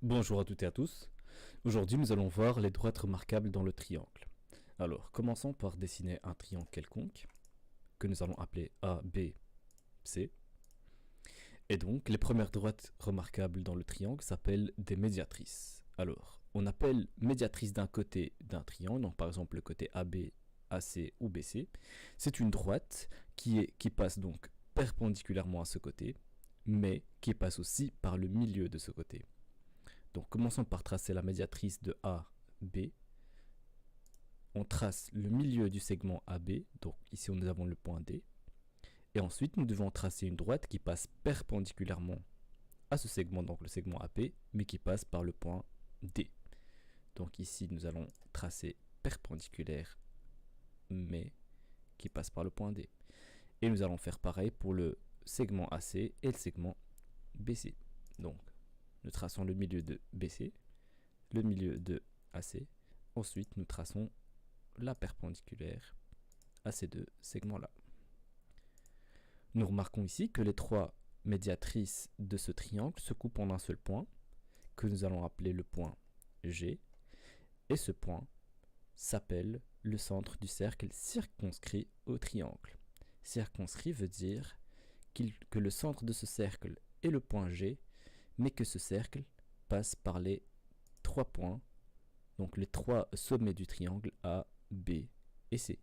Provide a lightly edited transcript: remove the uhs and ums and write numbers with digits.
Bonjour à toutes et à tous. Aujourd'hui, nous allons voir les droites remarquables dans le triangle. Alors, commençons par dessiner un triangle quelconque, que nous allons appeler A, B, C. Et donc, les premières droites remarquables dans le triangle s'appellent des médiatrices. Alors, on appelle médiatrice d'un côté d'un triangle, donc par exemple le côté AB, AC ou BC. C'est une droite qui passe donc perpendiculairement à ce côté, mais qui passe aussi par le milieu de ce côté. Donc commençons par tracer la médiatrice de A, B. On trace le milieu du segment AB, donc ici nous avons le point D. Et ensuite nous devons tracer une droite qui passe perpendiculairement à ce segment, donc le segment AP, mais qui passe par le point D. Donc ici nous allons tracer perpendiculaire, mais qui passe par le point D. Et nous allons faire pareil pour le segment AC et le segment BC. Donc nous traçons le milieu de BC, le milieu de AC. Ensuite, nous traçons la perpendiculaire à ces deux segments-là. Nous remarquons ici que les trois médiatrices de ce triangle se coupent en un seul point, que nous allons appeler le point G. Et ce point s'appelle le centre du cercle circonscrit au triangle. Circonscrit veut dire que le centre de ce cercle est le point G, mais que ce cercle passe par les trois points, donc les trois sommets du triangle A, B et C.